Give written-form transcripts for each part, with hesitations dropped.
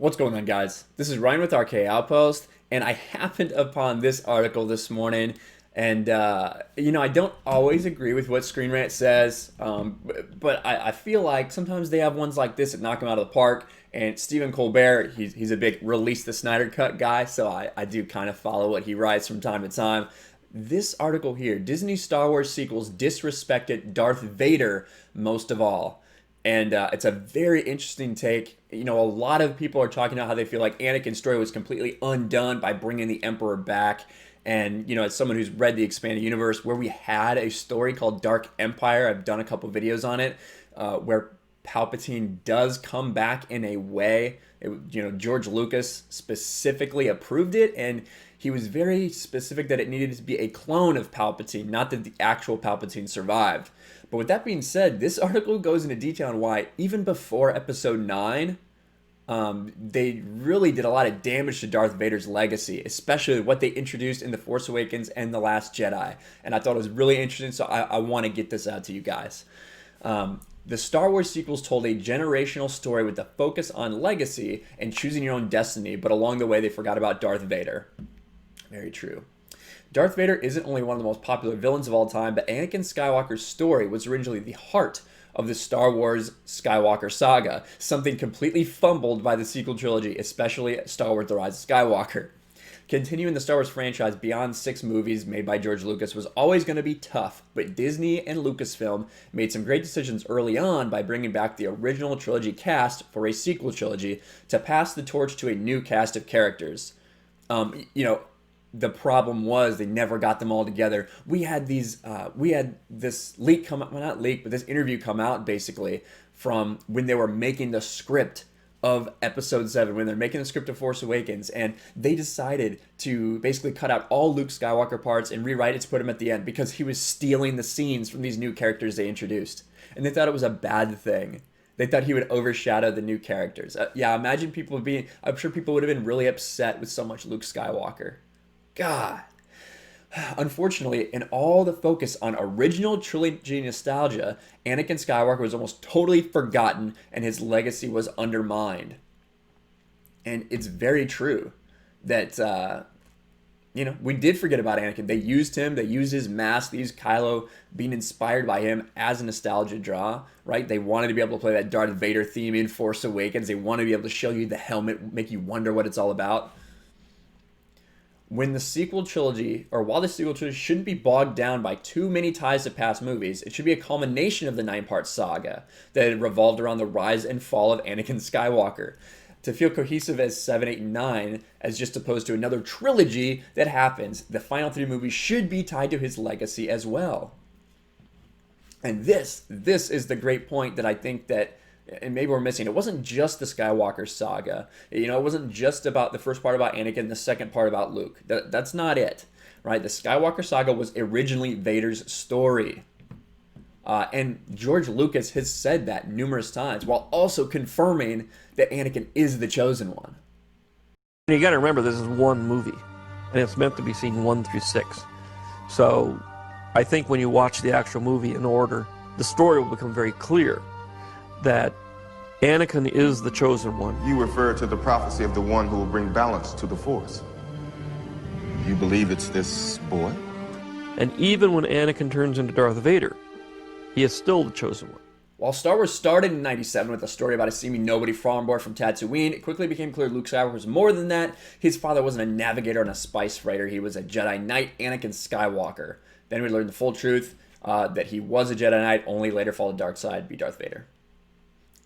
What's going on, guys? This is Ryan with RK Outpost, and I happened upon this article this morning. And, I don't always agree with what Screen Rant says, but I feel like sometimes they have ones like this that knock them out of the park. And Stephen Colbert, he's a big release the Snyder Cut guy, so I do kind of follow what he writes from time to time. This article here, Disney Star Wars sequels disrespected Darth Vader most of all. And it's a very interesting take. A lot of people are talking about how they feel like Anakin's story was completely undone by bringing the Emperor back. And, as someone who's read the expanded universe, where we had a story called Dark Empire, I've done a couple videos on it, where Palpatine does come back in a way. George Lucas specifically approved it, and he was very specific that it needed to be a clone of Palpatine, not that the actual Palpatine survived. But with that being said, this article goes into detail on why, even before Episode 9, they really did a lot of damage to Darth Vader's legacy, especially what they introduced in The Force Awakens and The Last Jedi. And I thought it was really interesting, so I want to get this out to you guys. The Star Wars sequels told a generational story with a focus on legacy and choosing your own destiny, but along the way they forgot about Darth Vader. Very true. Darth Vader isn't only one of the most popular villains of all time, but Anakin Skywalker's story was originally the heart of the Star Wars Skywalker saga, something completely fumbled by the sequel trilogy, especially Star Wars The Rise of Skywalker. Continuing the Star Wars franchise beyond 6 movies made by George Lucas was always going to be tough, but Disney and Lucasfilm made some great decisions early on by bringing back the original trilogy cast for a sequel trilogy to pass the torch to a new cast of characters. The problem was they never got them all together. We had this leak come out, well, not leak, but this interview come out basically from when they were making the script of Episode 7, when they're making the script of Force Awakens, and they decided to basically cut out all Luke Skywalker parts and rewrite it to put him at the end because he was stealing the scenes from these new characters they introduced. And they thought it was a bad thing. They thought he would overshadow the new characters. Imagine I'm sure people would have been really upset with so much Luke Skywalker. God. Unfortunately, in all the focus on original trilogy nostalgia, Anakin Skywalker was almost totally forgotten and his legacy was undermined. And it's very true that, we did forget about Anakin. They used him, they used his mask, they used Kylo being inspired by him as a nostalgia draw, right? They wanted to be able to play that Darth Vader theme in Force Awakens. They wanted to be able to show you the helmet, make you wonder what it's all about. While the sequel trilogy shouldn't be bogged down by too many ties to past movies, it should be a culmination of the 9-part saga that had revolved around the rise and fall of Anakin Skywalker. To feel cohesive as 7, 8, and 9, as just opposed to another trilogy that happens, the final 3 movies should be tied to his legacy as well. And this is the great point that I think that, and maybe we're missing. It wasn't just the Skywalker saga. It wasn't just about the first part about Anakin, the second part about Luke. That's not it, right? The Skywalker saga was originally Vader's story. And George Lucas has said that numerous times, while also confirming that Anakin is the chosen one. You got to remember, this is one movie, and it's meant to be seen 1 through 6. So I think when you watch the actual movie in order, the story will become very clear that Anakin is the chosen one. You refer to the prophecy of the one who will bring balance to the Force. You believe it's this boy? And even when Anakin turns into Darth Vader, he is still the chosen one. While Star Wars started in 97 with a story about a seeming nobody farm boy from Tatooine, it quickly became clear Luke Skywalker was more than that. His father wasn't a navigator and a spice freighter. He was a Jedi Knight, Anakin Skywalker. Then we learned the full truth, that he was a Jedi Knight, only later fall to the dark side, be Darth Vader.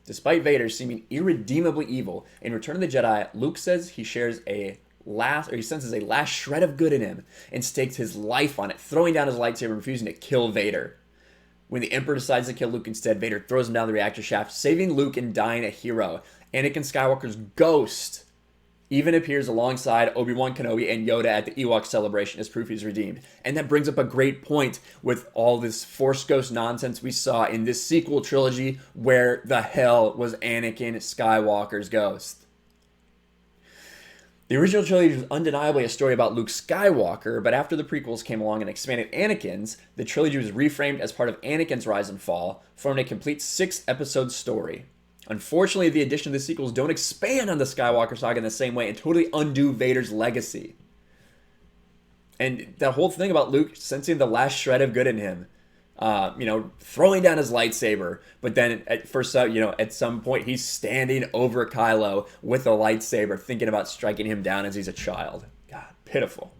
Despite Vader seeming irredeemably evil, in Return of the Jedi, Luke says he senses a last shred of good in him and stakes his life on it, throwing down his lightsaber and refusing to kill Vader. When the Emperor decides to kill Luke instead, Vader throws him down the reactor shaft, saving Luke and dying a hero. Anakin Skywalker's ghost even appears alongside Obi-Wan Kenobi and Yoda at the Ewok celebration as proof he's redeemed. And that brings up a great point with all this Force Ghost nonsense we saw in this sequel trilogy. Where the hell was Anakin Skywalker's ghost? The original trilogy was undeniably a story about Luke Skywalker, but after the prequels came along and expanded Anakin's, the trilogy was reframed as part of Anakin's rise and fall, forming a complete 6-episode story. Unfortunately, the addition of the sequels don't expand on the Skywalker saga in the same way and totally undo Vader's legacy. And the whole thing about Luke sensing the last shred of good in him, throwing down his lightsaber, but then at some point he's standing over Kylo with a lightsaber, thinking about striking him down as he's a child. God, pitiful.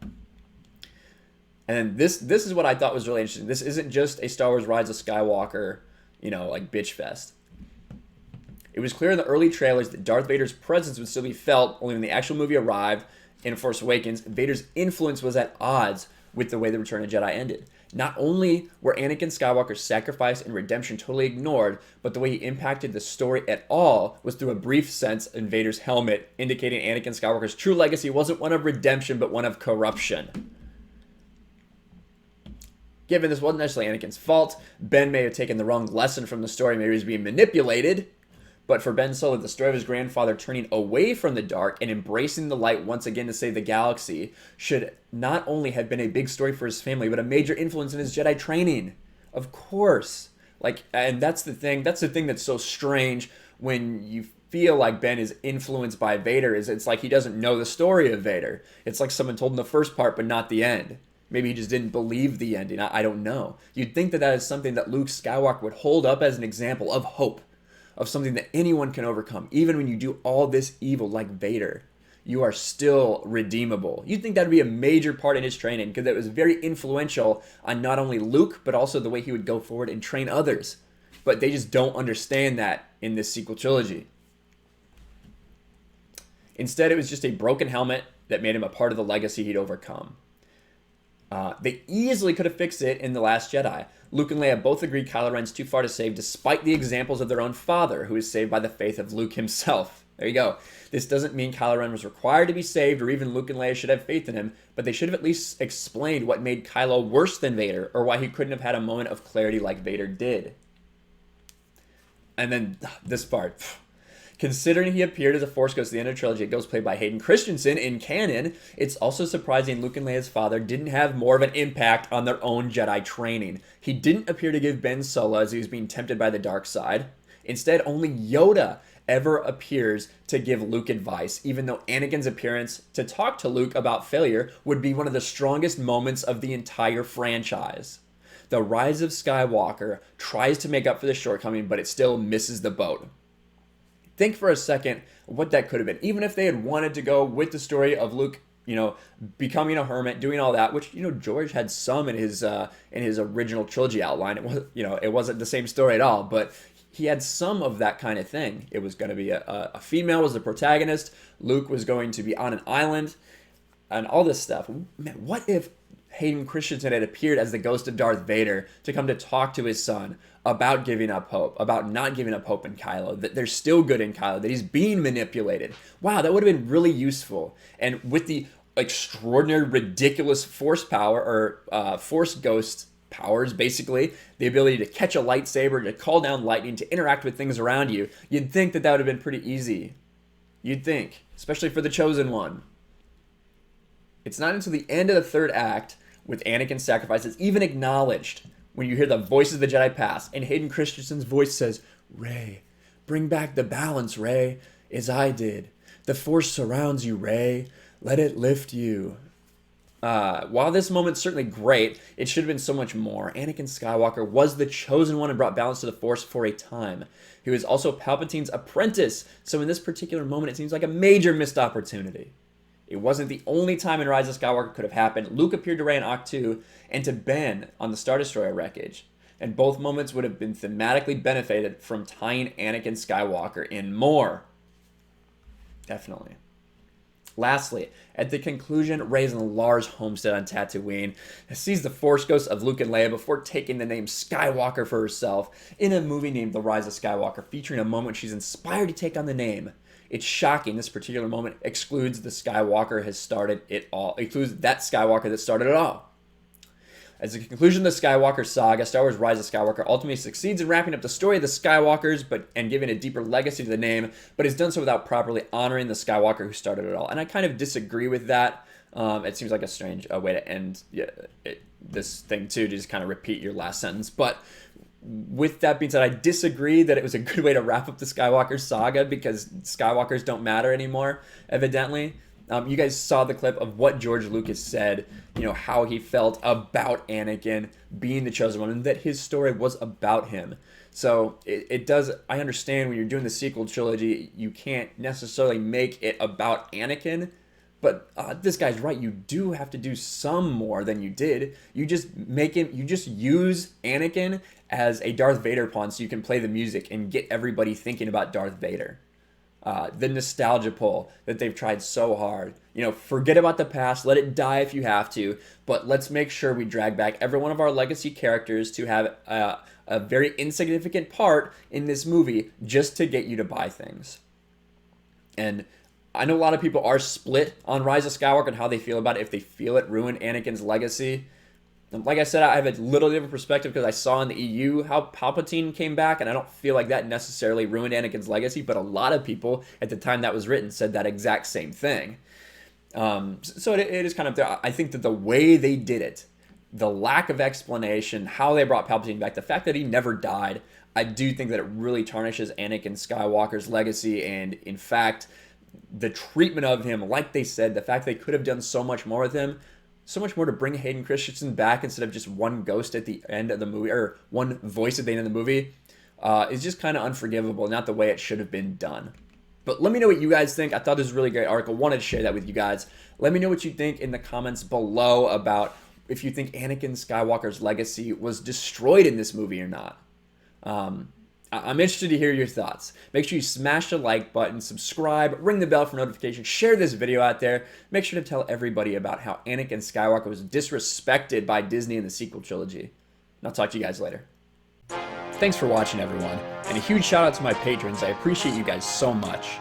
And this is what I thought was really interesting. This isn't just a Star Wars Rise of Skywalker, bitch fest. It was clear in the early trailers that Darth Vader's presence would still be felt, only when the actual movie arrived in Force Awakens, Vader's influence was at odds with the way the Return of the Jedi ended. Not only were Anakin Skywalker's sacrifice and redemption totally ignored, but the way he impacted the story at all was through a brief sense in Vader's helmet, indicating Anakin Skywalker's true legacy wasn't one of redemption, but one of corruption. Given this wasn't necessarily Anakin's fault, Ben may have taken the wrong lesson from the story, maybe he was being manipulated. But for Ben Solo, the story of his grandfather turning away from the dark and embracing the light once again to save the galaxy should not only have been a big story for his family, but a major influence in his Jedi training. Of course. And that's the thing that's so strange when you feel like Ben is influenced by Vader, is it's like he doesn't know the story of Vader. It's like someone told him the first part, but not the end. Maybe he just didn't believe the ending. I don't know. You'd think that is something that Luke Skywalker would hold up as an example of hope, of something that anyone can overcome. Even when you do all this evil like Vader, you are still redeemable. You'd think that would be a major part in his training, because it was very influential on not only Luke, but also the way he would go forward and train others. But they just don't understand that in this sequel trilogy. Instead, it was just a broken helmet that made him a part of the legacy he'd overcome. They easily could have fixed it in The Last Jedi. Luke and Leia both agreed Kylo Ren's too far to save, despite the examples of their own father, who is saved by the faith of Luke himself. There you go. This doesn't mean Kylo Ren was required to be saved, or even Luke and Leia should have faith in him, but they should have at least explained what made Kylo worse than Vader, or why he couldn't have had a moment of clarity like Vader did. And then this part. Considering he appeared as a Force Ghost at the end of the trilogy, a ghost played by Hayden Christensen in canon, it's also surprising Luke and Leia's father didn't have more of an impact on their own Jedi training. He didn't appear to give Ben Solo as he was being tempted by the dark side. Instead, only Yoda ever appears to give Luke advice, even though Anakin's appearance to talk to Luke about failure would be one of the strongest moments of the entire franchise. The Rise of Skywalker tries to make up for the shortcoming, but it still misses the boat. Think for a second what that could have been. Even if they had wanted to go with the story of Luke, becoming a hermit, doing all that, which, George had some in his original trilogy outline. It was, it wasn't the same story at all, but he had some of that kind of thing. It was going to be a female was the protagonist. Luke was going to be on an island, and all this stuff. Man, what if Hayden Christensen had appeared as the ghost of Darth Vader to come to talk to his son about giving up hope, about not giving up hope in Kylo, that there's still good in Kylo, that he's being manipulated. Wow, that would have been really useful. And with the extraordinary, ridiculous force power, or force ghost powers, basically, the ability to catch a lightsaber, to call down lightning, to interact with things around you, you'd think that would have been pretty easy. You'd think, especially for the Chosen One. It's not until the end of the third act, with Anakin's sacrifice, it's even acknowledged when you hear the voices of the Jedi pass, and Hayden Christensen's voice says, "Rey, bring back the balance, Rey, as I did. The Force surrounds you, Rey. Let it lift you." While this moment's certainly great, it should have been so much more. Anakin Skywalker was the chosen one and brought balance to the Force for a time. He was also Palpatine's apprentice, so in this particular moment, it seems like a major missed opportunity. It wasn't the only time in Rise of Skywalker could have happened. Luke appeared to Rey in Ahch-To and to Ben on the Star Destroyer wreckage, and both moments would have been thematically benefited from tying Anakin Skywalker in more. Definitely. Lastly, at the conclusion, Rey's in Lars' homestead on Tatooine sees the Force ghosts of Luke and Leia before taking the name Skywalker for herself in a movie named The Rise of Skywalker, featuring a moment she's inspired to take on the name. It's shocking this particular moment excludes the Skywalker has started it all. It excludes that Skywalker that started it all. As the conclusion of the Skywalker saga, Star Wars Rise of Skywalker ultimately succeeds in wrapping up the story of the Skywalkers and giving a deeper legacy to the name, but it's done so without properly honoring the Skywalker who started it all. And I kind of disagree with that. It seems like a strange way to end this thing too, to just kind of repeat your last sentence. But with that being said, I disagree that it was a good way to wrap up the Skywalker saga because Skywalkers don't matter anymore, evidently. You guys saw the clip of what George Lucas said, how he felt about Anakin being the chosen one and that his story was about him. So it does, I understand when you're doing the sequel trilogy, you can't necessarily make it about Anakin, but this guy's right. You do have to do some more than you did. You just use Anakin as a Darth Vader pawn so you can play the music and get everybody thinking about Darth Vader. The nostalgia pull that they've tried so hard. Forget about the past, let it die if you have to, but let's make sure we drag back every one of our legacy characters to have a very insignificant part in this movie just to get you to buy things. And I know a lot of people are split on Rise of Skywalker and how they feel about it, if they feel it ruined Anakin's legacy. Like I said, I have a little different perspective because I saw in the EU how Palpatine came back, and I don't feel like that necessarily ruined Anakin's legacy, but a lot of people at the time that was written said that exact same thing. So it is kind of, I think that the way they did it, the lack of explanation, how they brought Palpatine back, the fact that he never died, I do think that it really tarnishes Anakin Skywalker's legacy, and in fact, the treatment of him, like they said, the fact they could have done so much more with him, so much more to bring Hayden Christensen back instead of just one ghost at the end of the movie, or one voice at the end of the movie, is just kind of unforgivable, not the way it should have been done. But let me know what you guys think. I thought this was a really great article. Wanted to share that with you guys. Let me know what you think in the comments below about if you think Anakin Skywalker's legacy was destroyed in this movie or not. I'm interested to hear your thoughts. Make sure you smash the like button, subscribe, ring the bell for notifications, share this video out there. Make sure to tell everybody about how Anakin Skywalker was disrespected by Disney in the sequel trilogy. And I'll talk to you guys later. Thanks for watching, everyone, and a huge shout out to my patrons. I appreciate you guys so much.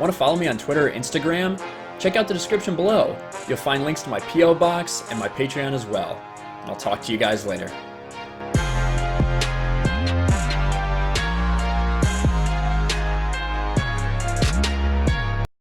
Want to follow me on Twitter or Instagram? Check out the description below. You'll find links to my P.O. box and my Patreon as well. And I'll talk to you guys later.